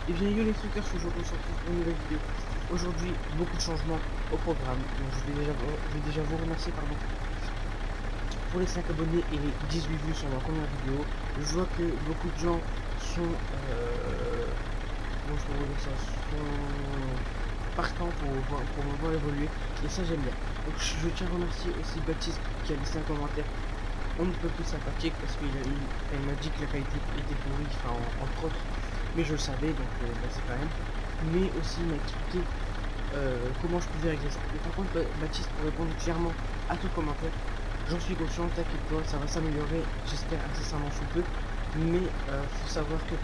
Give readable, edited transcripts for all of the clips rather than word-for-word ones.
Et bien yo les truckers, aujourd'hui on se retrouve pour une nouvelle vidéo. Aujourd'hui, beaucoup de changements au programme. Donc, je vais déjà vous remercier pour les 5 abonnés et les 18 vues sur ma première vidéo. Je vois que beaucoup de gens sont, comment je pourrais dire ça, sont partants pour me voir évoluer. Et ça j'aime bien. Donc je tiens à remercier aussi Baptiste qui a laissé un commentaire on ne peut plus sympathique parce qu'il m'a dit que la qualité était pourrie, enfin, entre autres, mais je le savais, donc bah, c'est quand même. Mais aussi il m'a expliqué comment je pouvais régler ça. Mais par contre, Baptiste, pour répondre clairement à ton commentaire, j'en suis conscient, t'inquiète pas, ça va s'améliorer, j'espère incessamment sous peu. Mais faut savoir que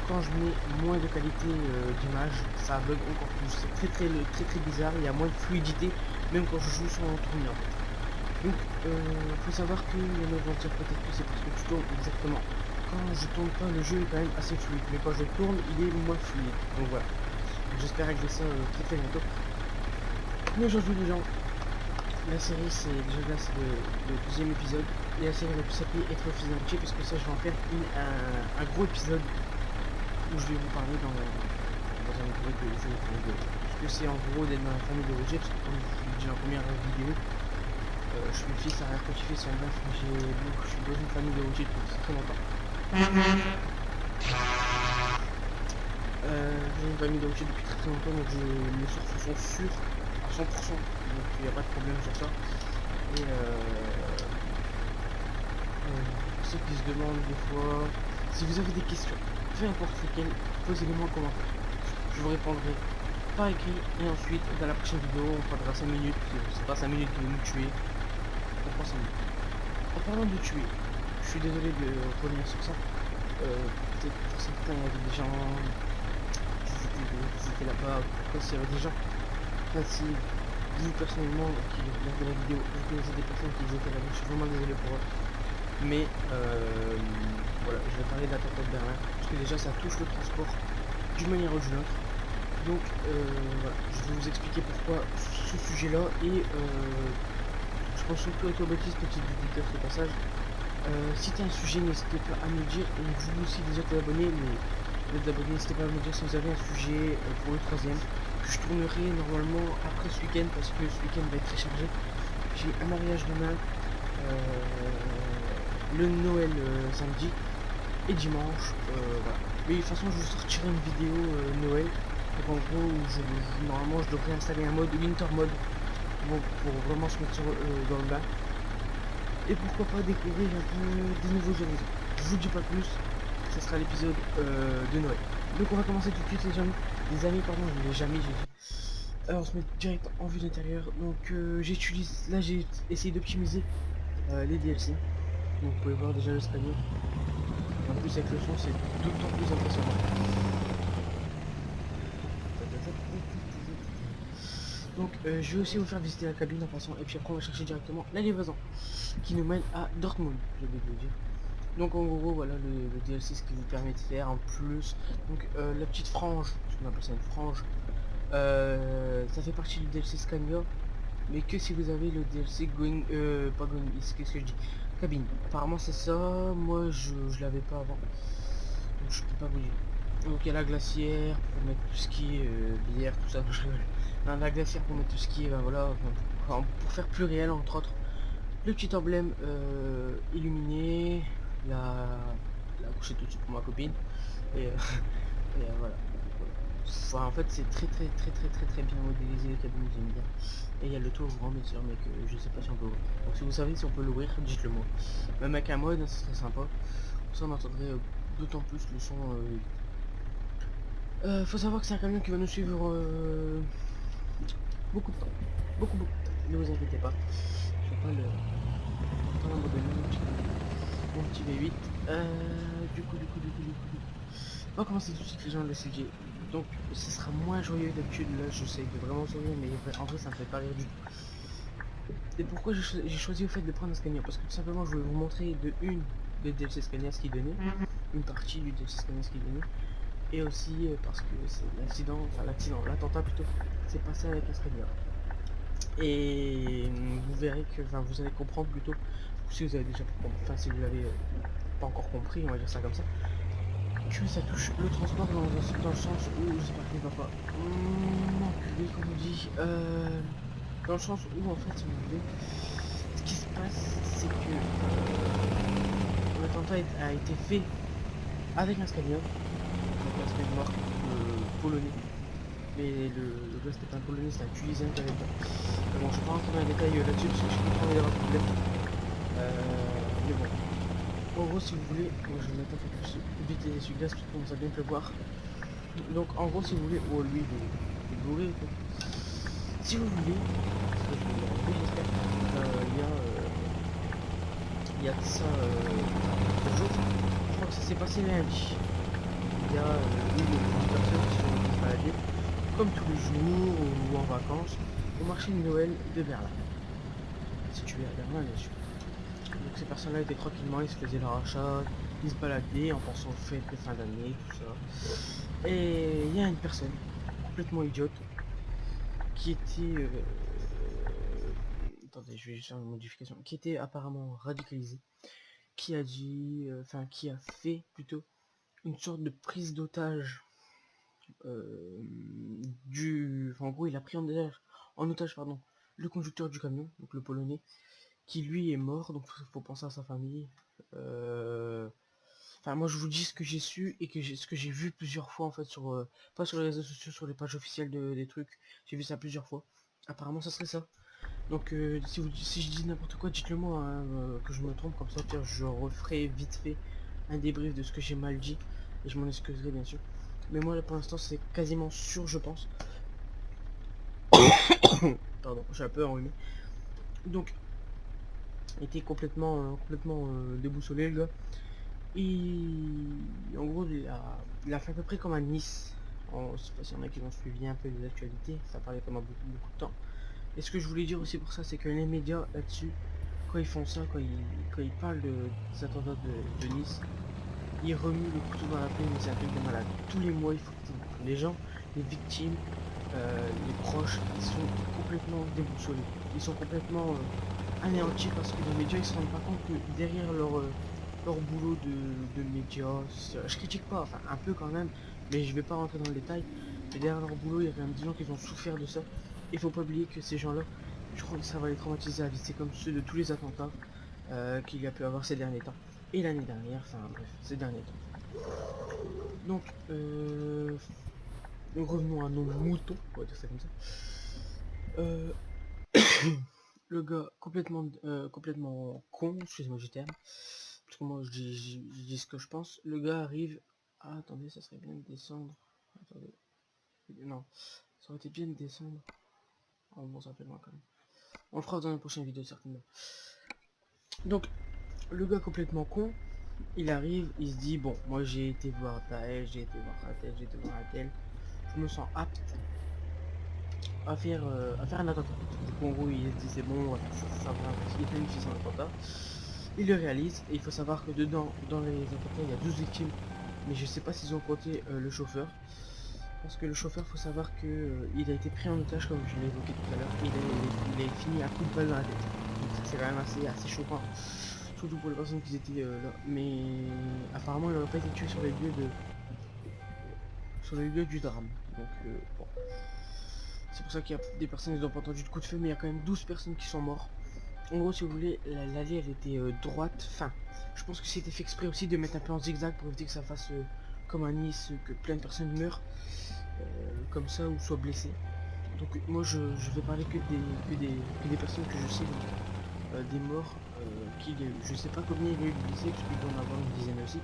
quand je mets moins de qualité d'image, ça bug encore plus. C'est très bizarre, il y a moins de fluidité, même quand je joue sur mon tournis en fait. Donc, faut savoir que les mecs vont dire peut-être que c'est parce que tu tournes exactement. Quand je tourne pas, le jeu est quand même assez fluide, mais quand je tourne, il est moins fluide. Donc voilà. J'espère régler ça très bientôt. Mais aujourd'hui les gens, la série c'est déjà là, c'est le deuxième épisode. Et la série va plus s'appeler Être fils d'amitié, parce que ça je vais en faire un gros épisode où je vais vous parler dans un épisode de jeu de ce que c'est en gros d'être dans la famille de Roger, parce que comme je vous l'ai dit en première vidéo, je suis le fils arrière-petit-fils en bref, donc je suis dans une famille de Roger depuis très longtemps. J'ai une famille de Roger depuis très longtemps, donc mes sources sont sûres à 100%, donc il n'y a pas de problème sur ça. Et pour ceux qui se demandent des fois, si vous avez des questions, peu importe lesquelles, posez-les-moi en commentaire. Je vous répondrai par écrit et ensuite dans la prochaine vidéo on prendra 5 minutes, c'est pas 5 minutes qui vont nous tuer, on prend 5 minutes. En parlant de tuer, je suis désolé de revenir sur ça. Peut-être pour certains il y avait des gens qui étaient là-bas, pourquoi s'il y avait des gens. Enfin si vous personnellement qui regardez la vidéo, vous connaissez des personnes qui étaient là-bas, je suis vraiment désolé pour eux. Mais voilà, je vais parler de l'attentat de Berlin, parce que déjà ça touche le transport d'une manière ou d'une autre. Donc voilà, je vais vous expliquer pourquoi ce sujet-là et je pense surtout avec toi Baptiste, petit dédicace au passage. Si tu as un sujet, n'hésitez pas à me le dire, et vous aussi les autres abonnés, n'hésitez pas à me dire si vous avez un sujet pour le troisième, que je tournerai normalement après ce week-end, parce que ce week-end va être très chargé. J'ai un mariage demain, le Noël samedi, et dimanche, voilà. Mais de toute façon je vous sortirai une vidéo Noël, donc en gros, normalement je devrais installer un mode Winter mode, pour vraiment se mettre dans le bain. Et pourquoi pas découvrir un peu des nouveaux horizons. Je vous dis pas plus, ce sera l'épisode de Noël. Donc on va commencer tout de suite les amis pardon, je l'ai jamais j'ai dit. Alors on se met direct en vue d'intérieur. Donc j'ai essayé d'optimiser les DLC. Donc vous pouvez voir déjà le l'escalier. En plus avec le son c'est d'autant plus impressionnant. Donc je vais aussi vous faire visiter la cabine en passant, et puis après on va chercher directement la livraison qui nous mène à Dortmund, je vais vous dire. Donc en gros voilà le DLC, ce qui vous permet de faire en plus. Donc la petite frange, ce qu'on appelle ça une frange, ça fait partie du DLC Scania, mais que si vous avez le DLC Going, pas Going East, qu'est-ce que je dis, cabine. Apparemment c'est ça, moi je l'avais pas avant, donc je peux pas vous dire. Donc il y a la glacière pour mettre tout ce qui est bière, tout ça, je rigole. Non, la glacière pour mettre tout ce qui est, ben voilà, pour faire plus réel entre autres. Le petit emblème illuminé, la couchette tout de suite pour ma copine, et, et voilà. Enfin, en fait c'est très bien modélisé, les cabines j'aime bien. Et il y a le tour grand bien sûr, mais que je sais pas si on peut ouvrir. Donc si vous savez si on peut l'ouvrir, dites-le moi. Même avec un mode, hein, ce serait sympa. Comme ça on entendrait d'autant plus le son. Faut savoir que c'est un camion qui va nous suivre beaucoup de temps. Beaucoup de temps. Ne vous inquiétez pas. Je vais pas le... Attends, mon petit V8. Du coup. On va commencer tout de suite les gens de la CG. Donc ce sera moins joyeux d'habitude. Là j'essaie de vraiment sourire, mais en vrai ça me fait pas rire du tout. Et pourquoi j'ai choisi au fait de prendre un Scania? Parce que tout simplement je vais vous montrer de une de DLC Scania ce qu'il donnait. Une partie du DLC Scania ce qu'il donnait. Et aussi parce que c'est l'attentat plutôt, c'est passé avec un Scania. Et vous verrez que, enfin vous allez comprendre plutôt, si vous avez déjà, enfin si vous l'avez pas encore compris, on va dire ça comme ça, que ça touche le transport dans le sens où, j'espère qu'il va pas m'enculer comme on dit, dans le sens où en fait si vous voulez, ce qui se passe c'est que l'attentat a été fait avec un scania, donc un scania mort polonais, mais le gars c'était pas un polonais, c'était un tunisien qui avait pas. Bon, je vais pas rentrer dans les détails là-dessus parce que je suis pas envie d'avoir de problème, mais bon. En gros, si vous voulez, moi je vais mettre un peu plus vite les essuie-glaces parce qu'on commence à bien pleuvoir. Donc en gros, si vous voulez, oh lui il est bourré ou quoi. Si vous voulez, parce que je vais y arriver j'espère, il y a de ça 2 jours, je crois que ça s'est passé lundi. Il y a une personne qui sont baladées, comme tous les jours ou en vacances, au marché de Noël de Berlin. Situé à Berlin bien sûr. Donc ces personnes-là étaient tranquillement, ils se faisaient leur achat, ils se baladaient en pensant aux fêtes de fin d'année, tout ça. Et il y a une personne complètement idiote qui était... attendez, je vais juste faire une modification. Qui était apparemment radicalisée, qui a dit... Enfin, qui a fait plutôt une sorte de prise d'otage Enfin, en gros, il a pris en otage, pardon, le conducteur du camion, donc le polonais, qui lui est mort, donc faut penser à sa famille. Enfin, moi je vous dis ce que j'ai su et ce que j'ai vu plusieurs fois en fait sur, pas sur les réseaux sociaux, sur les pages officielles des trucs. J'ai vu ça plusieurs fois. Apparemment, ça serait ça. Donc, si je dis n'importe quoi, dites-le moi, hein, que je me trompe, comme ça, pire, je referai vite fait un débrief de ce que j'ai mal dit et je m'en excuserai bien sûr. Mais moi là pour l'instant c'est quasiment sûr, je pense. Pardon, j'ai un peu enrhumé. Donc, il était complètement déboussolé le gars. Et en gros, il a fait à peu près comme à Nice. Je sais pas s'il y en a qui ont suivi un peu les actualités, ça parlait pendant beaucoup de temps. Et ce que je voulais dire aussi pour ça, c'est que les médias là-dessus, quand ils font ça, quand ils parlent des attentats de Nice, ils remuent le couteau dans la plaie, mais c'est un truc de malade. Tous les mois, il faut que les gens, les victimes, les proches, ils sont complètement déboussolés. Ils sont complètement anéantis parce que les médias, ils se rendent pas compte que derrière leur boulot de médias, je critique pas, enfin un peu quand même, mais je vais pas rentrer dans le détail. Mais derrière leur boulot, il y a quand même des gens qui ont souffert de ça. Il faut pas oublier que ces gens-là, je crois que ça va les traumatiser à vie. C'est comme ceux de tous les attentats qu'il y a pu avoir ces derniers temps. Et l'année dernière, enfin bref, ces derniers temps. Donc revenons à nos moutons, on va dire ça comme ça. Euh, le gars complètement con, excusez-moi du terme, parce que moi je dis ce que je pense. Le gars arrive. Ah, attendez, ça serait bien de descendre. Attendez. Non, ça aurait été bien de descendre. Oh bon, ça fait loin quand même. On le fera dans une prochaine vidéo certainement. Donc, le gars complètement con, il arrive, il se dit bon, moi j'ai été voir tel, j'ai été voir un tel, j'ai été voir un tel. Je me sens apte à faire un attentat. Du coup, en gros, il se dit c'est bon, ça va, il planifie son attentat. Il le réalise, et il faut savoir que dedans, dans les attentats, il y a 12 victimes, mais je sais pas s'ils ont compté le chauffeur. Parce que le chauffeur, faut savoir que il a été pris en otage, comme je l'ai évoqué tout à l'heure, il est fini à coup de balle dans la tête. Donc ça c'est quand même assez choquant. Surtout pour les personnes qui étaient là. Mais apparemment, il n'aurait pas été tué sur les lieux du drame. Donc bon. C'est pour ça qu'il y a des personnes qui n'ont pas entendu de coup de feu, mais il y a quand même 12 personnes qui sont mortes. En gros, si vous voulez, l'allée elle était droite, fin. Je pense que c'était fait exprès aussi de mettre un peu en zigzag pour éviter que ça fasse comme à Nice, que plein de personnes meurent comme ça ou soient blessées. Donc moi je vais parler que des personnes que je sais, donc, des morts, je sais pas combien il y a eu de blessés, parce qu'il doit en avoir une dizaine aussi.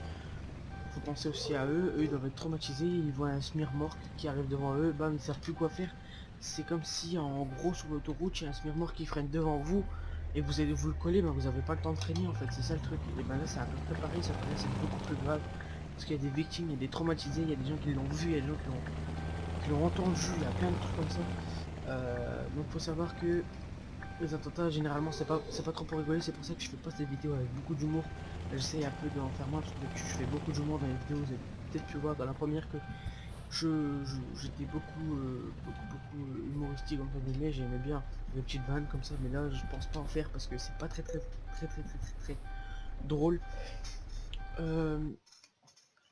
Faut penser aussi à eux, ils doivent être traumatisés, ils voient un smirmorque qui arrive devant eux, bam, ils savent plus quoi faire. C'est comme si en gros sur l'autoroute il y a un smirmorque qui freine devant vous et vous allez vous le coller, mais vous avez pas le temps de freiner en fait, c'est ça le truc. Et ben là c'est à peu près pareil, ça c'est beaucoup plus grave. Parce qu'il y a des victimes, il y a des traumatisés, il y a des gens qui l'ont vu, il y a des gens qui l'ont entendu, il y a plein de trucs comme ça. Donc faut savoir que les attentats généralement c'est pas trop pour rigoler, c'est pour ça que je fais pas cette vidéo avec beaucoup d'humour. J'essaie un peu d'en faire moins parce que je fais beaucoup d'humour dans les vidéos, vous avez peut-être pu voir dans la première que j'étais beaucoup humoristique entre guillemets, j'aimais bien les petites vannes comme ça, mais là je pense pas en faire parce que c'est pas très drôle.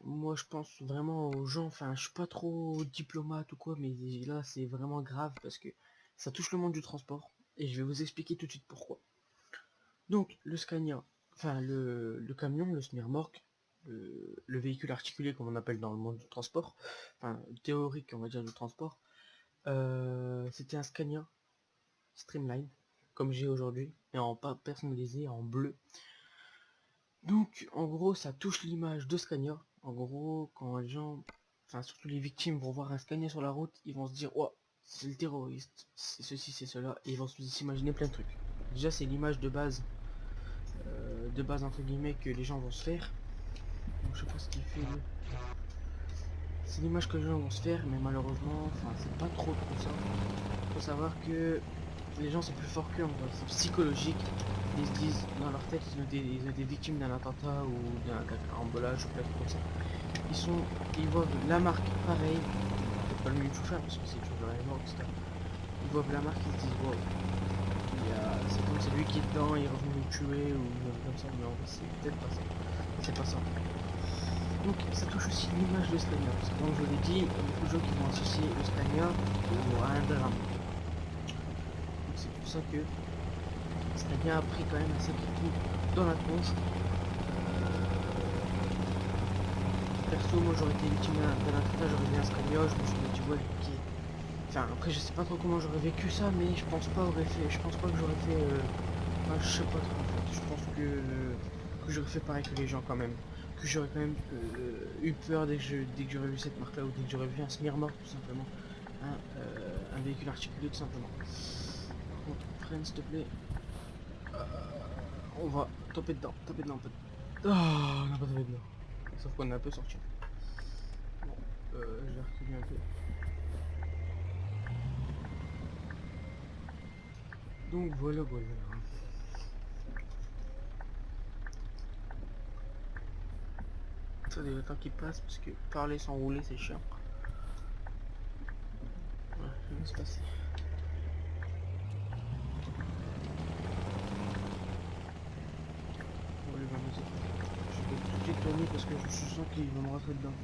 moi je pense vraiment aux gens, enfin je suis pas trop diplomate ou quoi, mais là c'est vraiment grave parce que ça touche le monde du transport et je vais vous expliquer tout de suite pourquoi. Donc le Scania, enfin le camion, le semi-remorque, le véhicule articulé comme on appelle dans le monde du transport, enfin théorique on va dire du transport, c'était un Scania Streamline comme j'ai aujourd'hui et en pas personnalisé en bleu. Donc en gros ça touche l'image de Scania. En gros quand les gens, enfin surtout les victimes vont voir un Scania sur la route, ils vont se dire oh c'est le terroriste, c'est ceci, c'est cela, et ils vont s'imaginer plein de trucs. Déjà c'est l'image de base entre guillemets que les gens vont se faire. Donc, je sais pas ce qu'il fait lui. C'est l'image que les gens vont se faire, mais malheureusement, enfin c'est pas trop ça. Faut savoir que les gens c'est plus fort qu'eux, c'est psychologique. Ils se disent dans leur tête ils ont des victimes d'un attentat ou d'un carambolage ou quelque chose comme ça. Ils voient la marque pareil, c'est pas le mieux de tout faire parce que c'est toujours la mort, etc. Ils voient la marque, ils se disent wow, c'est comme c'est lui qui est dedans, il est revenu nous tuer ou comme ça, mais en vrai c'est peut-être pas ça. C'est pas ça. Donc ça touche aussi l'image de Scania, parce que comme je vous l'ai dit, il y a beaucoup de gens qui vont associer le Scania à un drame. Donc c'est pour ça que Scania a pris quand même un sacré coup dans la tronche. Perso, moi j'aurais été victime d'un attentat, j'aurais vu un Scania, je me suis dit ouais ok. Enfin après je sais pas trop comment j'aurais vécu ça, mais je pense pas que j'aurais fait enfin, je sais pas trop en fait. Je pense que j'aurais fait pareil que les gens quand même. Que j'aurais quand même eu peur dès que j'aurais vu cette marque là ou dès que j'aurais vu un semi-remorque tout simplement. Un véhicule articulé tout simplement. Par contre, freine s'il te plaît. On va taper dedans en fait. Ah, on n'a pas tapé dedans. Sauf qu'on est un peu sorti. Bon, je vais reculer un peu. Donc voilà. Ça des temps qui passe parce que parler sans rouler c'est chiant. Ouais, ça va se passer. On va aller voir le musique. Je vais tout de suite tourner parce que je sens qu'il va me rentrer dedans.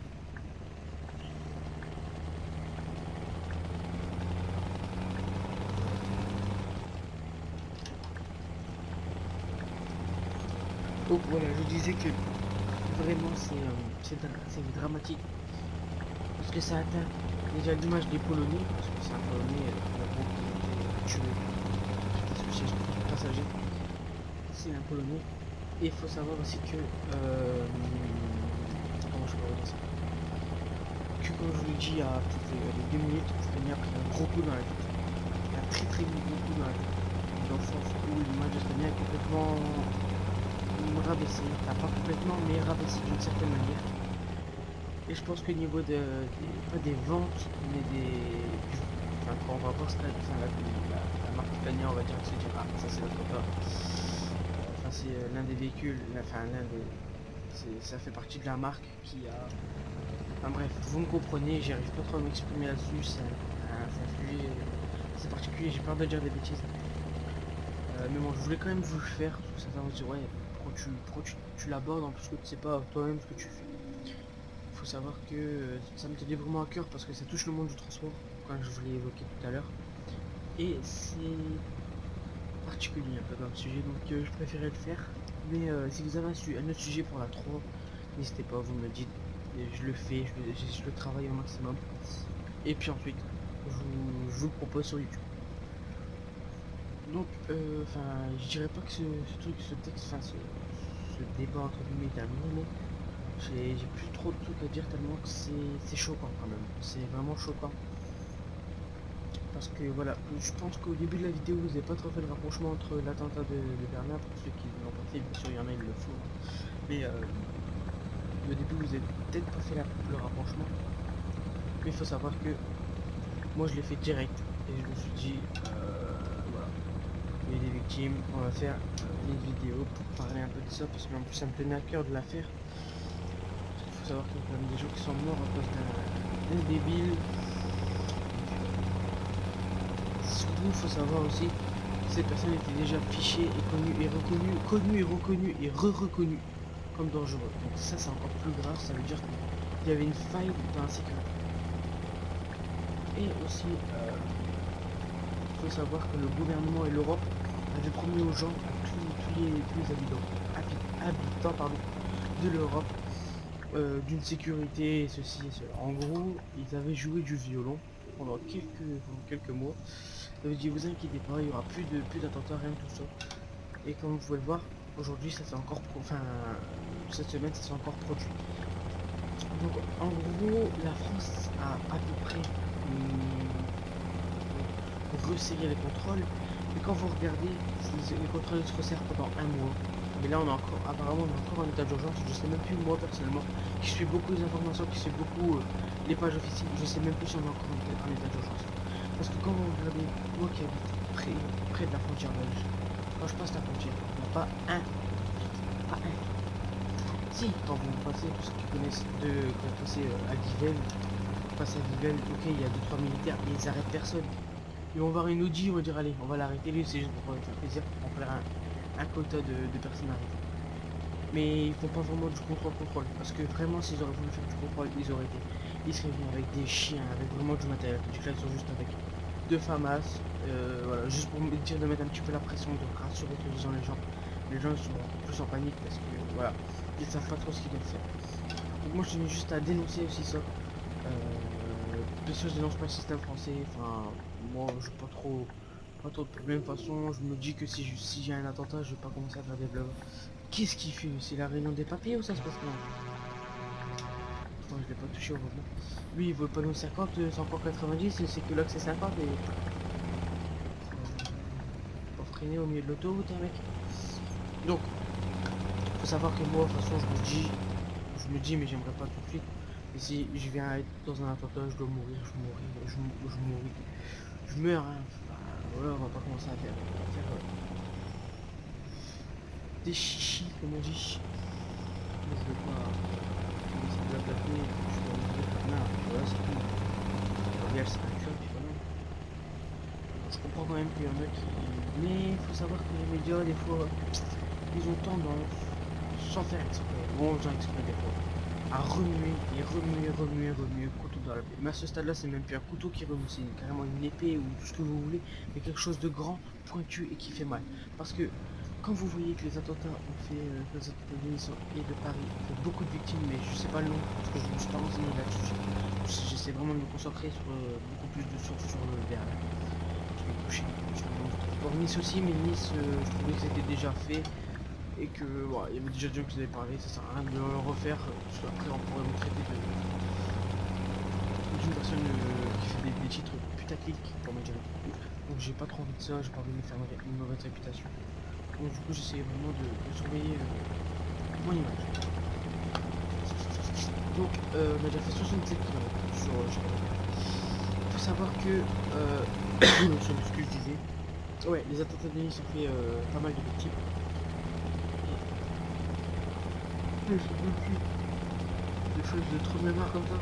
Donc voilà, je disais que vraiment c'est dramatique parce que ça atteint déjà l'image des Polonais, parce que c'est un Polonais qui a été tué, qui était sur le passager, c'est un Polonais. Et il faut savoir aussi que comment je peux dire ça, que comme je vous l'ai dit il y a peut-être 2 minutes, Scania a pris un gros coup dans la tête, un très gros coup dans la tête, dans le sens où l'image de Scania est complètement rabaissée, enfin pas complètement mais rabaissée d'une certaine manière. Et je pense que niveau pas des ventes, mais enfin, quand on va voir la marque Scania, on va dire que c'est dire ah ça c'est notre pas. Enfin c'est l'un des véhicules, enfin ça fait partie de la marque qui a. Enfin bref, vous me comprenez, j'arrive pas trop à m'exprimer là-dessus, c'est un sujet assez particulier, j'ai peur de dire des bêtises. Mais bon, je voulais quand même vous le faire, parce que ça va vous dire ouais, pourquoi tu l'abordes en plus que tu sais pas toi-même ce que tu fais. Faut savoir que ça me tenait vraiment à cœur parce que ça touche le monde du transport, comme je vous l'ai évoqué tout à l'heure. Et c'est particulier un peu comme sujet, donc je préférais le faire. Mais si vous avez un autre sujet pour la 3, n'hésitez pas, vous me dites, et je le fais, je le travaille au maximum. Et puis ensuite, je vous le propose sur YouTube. Donc, enfin, je dirais pas que ce texte, enfin, ce débat entre guillemets est terminé, mais j'ai plus trop de trucs à dire tellement que c'est choquant quand même. C'est vraiment choquant. Parce que voilà, je pense qu'au début de la vidéo, vous n'avez pas trop fait le rapprochement entre l'attentat de Bernard, pour ceux qui l'ont pas fait, bien sûr il y en a, ils le font. Mais au début, vous n'avez peut-être pas fait le rapprochement. Mais il faut savoir que moi je l'ai fait direct. Et je me suis dit, voilà, il y a des victimes, on va faire une vidéo pour parler un peu de ça, parce qu'en plus ça me tenait à cœur de la faire. Il faut savoir qu'il y a quand même des gens qui sont morts à cause d'un débile. Surtout, il faut savoir aussi que ces personnes étaient déjà fichées et connues et reconnues comme dangereux. Donc ça c'est encore plus grave, ça veut dire que il y avait une faille dans la sécurité. Et aussi, il faut savoir que le gouvernement et l'Europe avaient promis aux gens, à tous les habitants pardon, de l'Europe, d'une sécurité, ceci et cela. En gros, ils avaient joué du violon pendant quelques mois. Ils avaient dit, vous inquiétez pas, il y aura plus d'attentats, rien de tout ça. Et comme vous pouvez le voir, aujourd'hui, ça s'est encore, cette semaine, ça s'est encore produit. Donc, en gros, la France a à peu près resserré les contrôles. Mais quand vous regardez, les contrôles se resserrent pendant un mois. Mais là, apparemment, on est encore en état d'urgence. Je sais même plus, moi, personnellement, qui suis beaucoup les informations, qui suis beaucoup les pages officielles, je sais même plus si on est encore en état d'urgence. Parce que quand vous regardez, moi qui habite près de la frontière belge, quand je passe la frontière, il n'y a pas un. Si, quand vous passez, pour ceux qui connaissent, quand vous passez à Divelle, ok, il y a 2-3 militaires, mais ils arrêtent personne. Ils vont voir une Audi, ils vont dire allez, on va l'arrêter, lui c'est juste pour faire plaisir, on va faire un quota de personnes arrêtées. Mais ils font pas vraiment du contrôle, parce que vraiment s'ils auraient voulu faire du contrôle, ils seraient venus avec des chiens, avec vraiment du matériel. Du coup là ils sont juste avec deux FAMAS, voilà, juste pour me dire de mettre un petit peu la pression, de rassurer les gens sont plus en panique parce que voilà, ils savent pas trop ce qu'ils doivent faire. Donc moi je tenais juste à dénoncer aussi ça. Bien sûr je dénonce pas le système français, enfin moi je pas trop de problème. De toute façon je me dis que si j'ai un attentat je vais pas commencer à faire des vlogs. Qu'est-ce qu'il fait? C'est la réunion des papiers ou ça se passe comment? Attends, je l'ai pas touché au rebond. Lui il veut pas nous 50, c'est encore 90 et c'est que là que c'est 50 et... Pour freiner au milieu de l'autoroute hein, mec. Donc, faut savoir que moi de toute façon je me dis mais j'aimerais pas tout de suite. Et si je viens être dans un attentat, je dois mourir, je mouris. Je meurs, hein. Enfin, voilà, on va pas commencer à faire des chichis, comme on dit. Mais je veux pas commencer à blablater, je dois mourir. Non, voilà, c'est tout. Regarde, c'est un cœur, puis voilà. Je comprends quand même qu'il y en a qui... Mais il faut savoir que les médias, des fois, ils ont tendance, sans faire exprès, bon, faisant exprès des fois, à remuer, couteau dans la plaie. Mais à ce stade-là, c'est même plus un couteau qui remue, c'est carrément une épée ou tout ce que vous voulez, mais quelque chose de grand, pointu et qui fait mal. Parce que quand vous voyez que les attentats ont fait, les attentats de Nice et de Paris ont fait beaucoup de victimes, mais je sais pas le nom, parce que je ne me suis pas renseigné là-dessus. J'essaie vraiment de me concentrer sur beaucoup plus de sources sur le derrière. Je vais coucher sur le nom. Pour Nice aussi, mais Nice, je trouvais que c'était déjà fait et que voilà, il y avait déjà des gens qui avaient parlé, ça sert à rien de le refaire, parce qu'après on pourrait vous traiter d'une personne qui fait des titres putaclic pour ma dire. Donc j'ai pas trop envie de ça, j'ai pas envie de me faire une mauvaise réputation. Donc du coup j'essaie vraiment de surveiller mon image. Donc on a déjà fait 67 km sur il faut savoir que sur ce que je disais, ouais les attentats de Nice ont fait pas mal de victimes. Je sais plus des choses de trop de mémoire comme ça.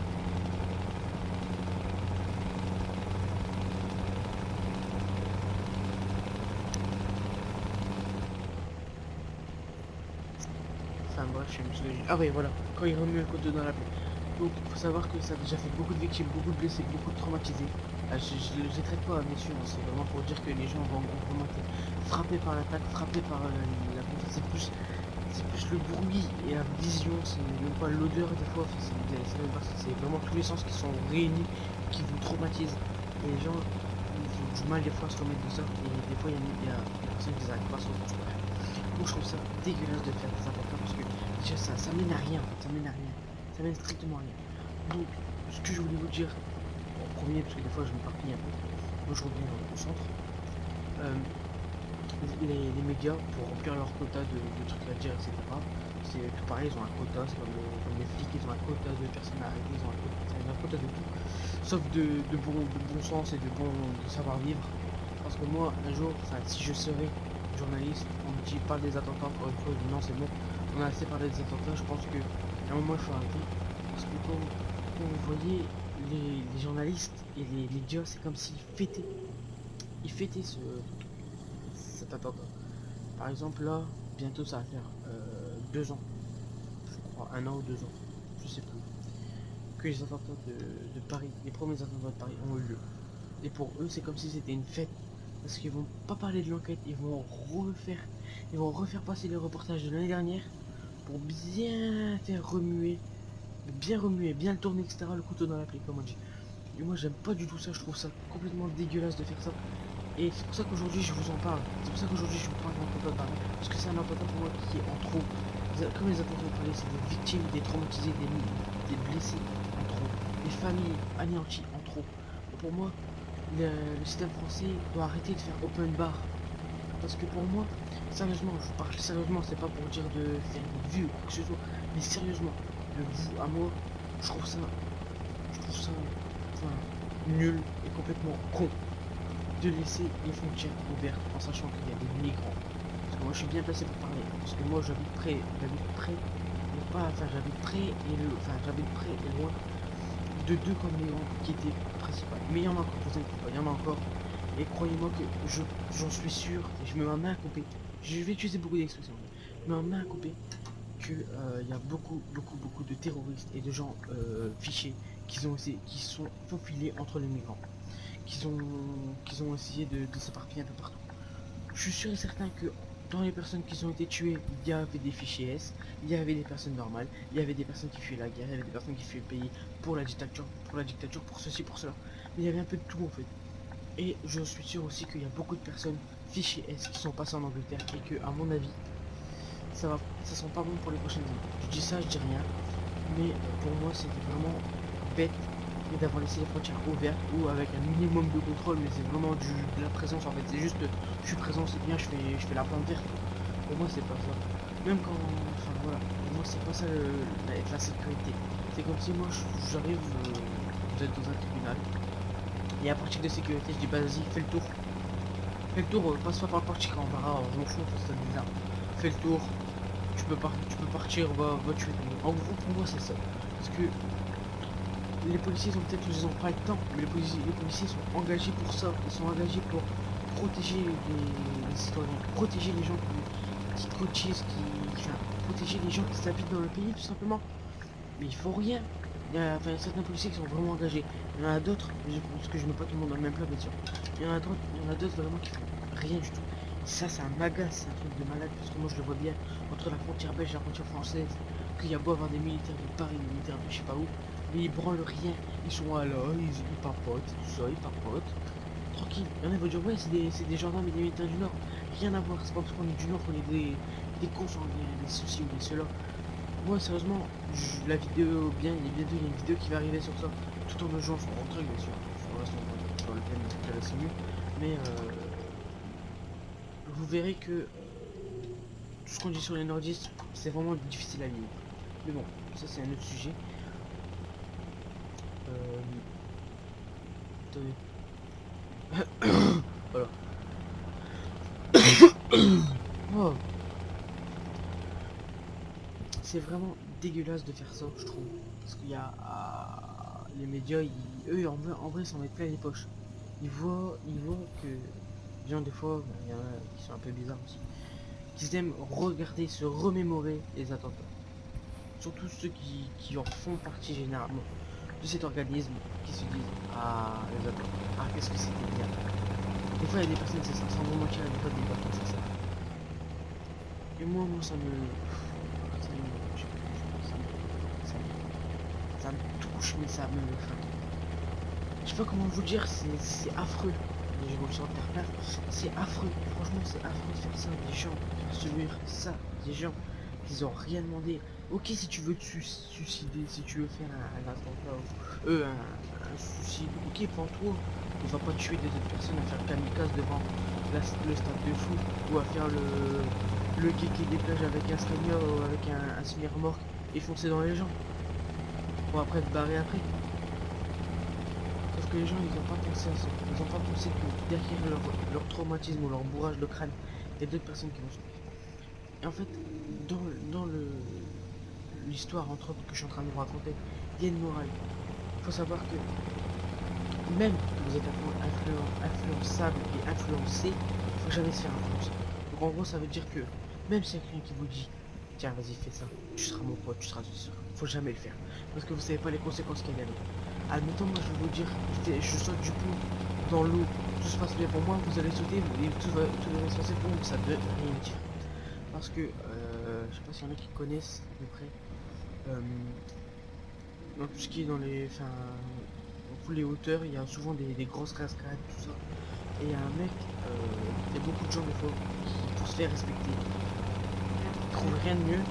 Enfin bref, je sais plus ce que j'ai dit. Ah oui voilà, quand il remue le couteau dans la plaie. Donc il faut savoir que ça a déjà fait beaucoup de victimes, beaucoup de blessés, beaucoup de traumatisés. Ah, je les traite pas bien sûr, hein, c'est vraiment pour dire que les gens vont vraiment être frappés par l'attaque, frappés par la police. C'est plus le bruit et la vision, c'est même pas l'odeur des fois, c'est vraiment tous les sens qui sont réunis, qui vous traumatisent. Et les gens ils ont du mal des fois à se remettre de ça, et des fois il y a des personnes qui n'arrivent pas à s'en sortir. Moi je trouve ça dégueulasse de faire des attentats parce que déjà ça mène à rien, ça mène à rien, ça mène strictement à rien. Donc ce que je voulais vous dire en premier, parce que des fois je m'éparpille un peu, moi je reviens au centre. Les médias pour remplir leur quota de trucs à dire, etc. C'est tout pareil, ils ont un quota, c'est comme les flics, ils ont un quota de personnes arrêtées, ils ont un quota de tout, sauf de bon sens et de savoir-vivre. Parce que moi, un jour, si je serais journaliste, on me dit parle des attentats, encore une fois, je dis non, c'est bon, on a assez parlé des attentats, je pense qu'à un moment, il faut arrêter. Parce que quand vous voyez les journalistes et les médias, c'est comme s'ils fêtaient. Ils fêtaient cet attentat. Par exemple, là, bientôt ça va faire 2 ans, je crois, 1 an ou 2 ans, je sais plus. que les attentats de Paris, les premiers attentats de Paris ont eu lieu. Et pour eux, c'est comme si c'était une fête. Parce qu'ils vont pas parler de l'enquête, ils vont refaire passer les reportages de l'année dernière pour bien faire remuer, bien le tourner, etc. Le couteau dans la plaie, comme on dit. Et moi, j'aime pas du tout ça, je trouve ça complètement dégueulasse de faire ça. Et c'est pour ça qu'aujourd'hui, je vous en parle. C'est pour ça qu'aujourd'hui, je vous parle d'un attentat de Paris. Parce que c'est un attentat pour moi qui est en trop. Comme les attentats de Paris, c'est des victimes, des traumatisés, des blessés en trop. Des familles anéanties en trop. Et pour moi, le système français doit arrêter de faire open bar. Parce que pour moi, sérieusement, je vous parle sérieusement, c'est pas pour dire de faire une vue ou quoi que ce soit, mais sérieusement, de vous à moi, je trouve ça, enfin, nul et complètement con de laisser les frontières ouvertes en sachant qu'il y a des migrants. Parce que moi je suis bien placé pour parler, parce que moi j'habite près, mais pas, enfin j'habite près et loin de deux camps de migrants qui étaient principaux. Mais il y en a encore, vous inquiétez pas, il y en a encore. Et croyez-moi que j'en suis sûr, et je me mets en main à couper, je vais utiliser beaucoup d'expressions, mais en main à couper, que il y a beaucoup de terroristes et de gens fichés qui sont faufilés entre les migrants, qui ont essayé de s'éparpiller un peu partout. Je suis sûr et certain que dans les personnes qui ont été tuées, il y avait des fichiers S, il y avait des personnes normales, il y avait des personnes qui fuyaient la guerre, il y avait des personnes qui fuyaient le pays pour la dictature, pour ceci, pour cela. Mais il y avait un peu de tout en fait. Et je suis sûr aussi qu'il y a beaucoup de personnes fichiers S qui sont passées en Angleterre et que, à mon avis, ça sent pas bon pour les prochaines années. Je dis ça, je dis rien, mais pour moi c'était vraiment bête d'avoir laissé les frontières ouvertes ou avec un minimum de contrôle, mais c'est vraiment de la présence en fait. C'est juste, je suis présent, c'est bien, je fais la plante verte. Pour moi c'est pas ça. Même quand, enfin voilà, pour moi c'est pas ça la sécurité. C'est comme si moi j'arrive, vous êtes dans un tribunal. Et à partir de sécurité, je dis bah vas-y, fais le tour. Fais le tour, passe pas par le portique en barra, je m'en fous, c'est bizarre. Fais le tour, tu peux partir, va tuer tout le monde. En gros, pour moi, c'est ça. Parce que les policiers ont peut-être, ils ont pas le temps, mais les policiers sont engagés pour ça. Ils sont engagés pour protéger les citoyens, protéger les gens qui cotisent, enfin, protéger les gens qui habitent dans le pays, tout simplement. Mais ils font rien. Il y a certains policiers qui sont vraiment engagés. Il y en a d'autres, parce que je mets pas tout le monde dans le même plat, bien sûr. Il y en a d'autres vraiment qui font rien du tout. Ça, c'est un magace, c'est un truc de malade, parce que moi je le vois bien entre la frontière belge et la frontière française. Qu'il y a beau avoir des militaires de Paris, des militaires de je sais pas où, mais ils branlent rien. Ils sont là, ils papotent, tout ça, ils papotent. Tranquille. Il y en a qui vont dire, ouais, c'est des gendarmes et des militaires du Nord. Rien à voir, c'est pas parce qu'on est du Nord qu'on est des cons, des soucis ou des ceux-là. Moi sérieusement, la vidéo, il y a une vidéo qui va arriver sur ça, tout en me jouant sur mon truc bien sûr, sur le thème de la simu, mais vous verrez que tout ce qu'on dit sur les nordistes, c'est vraiment difficile à lire. Mais bon, ça c'est un autre sujet. Attendez. Voilà. Oh. C'est vraiment dégueulasse de faire ça, je trouve. Parce qu'il y a les médias, eux en vrai s'en mettent plein les poches. Ils voient que bien des fois, il y en a qui sont un peu bizarres aussi, qui aiment regarder, se remémorer les attentats. Surtout ceux qui en font partie généralement de cet organisme, qui se disent ah les attentats, ah qu'est-ce que c'était bien. Des fois il y a des personnes c'est ça, sans vous mentir, des fois des personnes c'est ça. Et moi ça me ça me touche, mais ça me... Je sais pas comment vous dire, c'est affreux. Je vous le sens terre, c'est affreux. Franchement, c'est affreux de faire ça. Des gens se murent ça. Des gens qui ont rien demandé. Ok, si tu veux te suicider, si tu veux faire un attentat, un suicide, ok, prends-toi. On va pas tuer des autres personnes à faire kamikaze devant le stade de foot ou à faire le gay qui déplage avec un senior ou avec un semi-remorque et foncer dans les gens. Pour après te barrer après. Sauf que les gens ils ont pas pensé à ça. Ils ont pas pensé que derrière leur traumatisme ou leur bourrage de crâne, il y a d'autres personnes qui vont souffrir. Et en fait, dans l'histoire entre autres que je suis en train de vous raconter, il y a une morale. Il faut savoir que même que vous êtes influençable et influencé, il faut jamais se faire influencer. Donc en gros ça veut dire que même si y a quelqu'un qui vous dit tiens vas-y fais ça, tu seras mon pote, tu seras tout ça, faut jamais le faire. Parce que vous savez pas les conséquences qu'il y a derrière. Admettons, moi je vais vous dire, je saute du pont dans l'eau, tout se passe bien pour moi, vous allez sauter et tout va se passer pour vous, ça ne veut rien dire. Parce que, je sais pas s'il y en a qui connaissent à peu près, dans tout ce qui est dans les, enfin, dans tous les hauteurs, il y a souvent des grosses cascades, tout ça. Et il y a un mec, il y a beaucoup de gens des fois qui, pour se faire respecter, trouvent rien de mieux,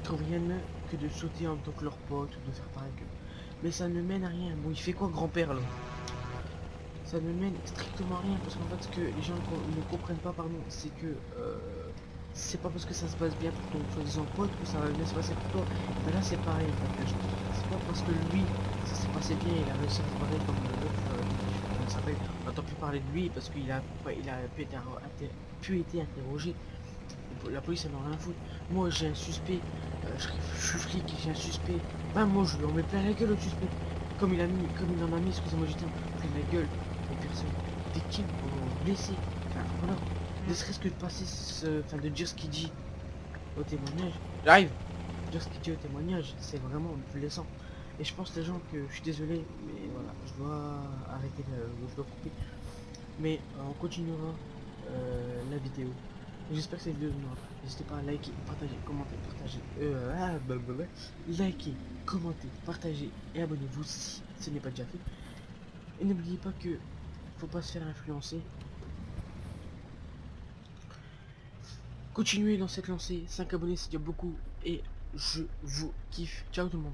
trouvent rien de mieux que de sauter en tant que leur pote ou de faire pareil que. Mais ça ne mène à rien. Bon, il fait quoi grand-père là? Ça ne mène strictement à rien parce qu'en fait ce que les gens ne comprennent pas, pardon, c'est que c'est pas parce que ça se passe bien pour ton soi-disant pote que ça va bien se passer pour toi. Mais là c'est pareil en fait. C'est pas parce que lui ça s'est passé bien, il a réussi à se barrer comme l'autre, comment il s'appelle, on n'entend plus parler de lui parce qu'il a pu être interrogé. La police elle en a rien à foutre. Moi j'ai un suspect, je suis flic, j'ai un suspect. Ben moi je lui en mets plein la gueule au suspect. Comme il en a mis, excusez-moi du terme, plein la gueule aux personnes victimes, aux blessés. Enfin voilà. Ne serait-ce que de passer enfin de dire ce qu'il dit au témoignage. J'arrive. Dire ce qu'il dit au témoignage, c'est vraiment blessant. Et je pense les gens que je suis désolé, mais voilà, je dois arrêter je dois couper. Mais on continuera la vidéo. J'espère que cette vidéo vous aura plu. N'hésitez pas à liker, partager, commenter, partager. Liker, commenter, partager et abonnez-vous si ce n'est pas déjà fait. Et n'oubliez pas que faut pas se faire influencer. Continuez dans cette lancée. 5 abonnés c'est déjà beaucoup. Et je vous kiffe. Ciao tout le monde.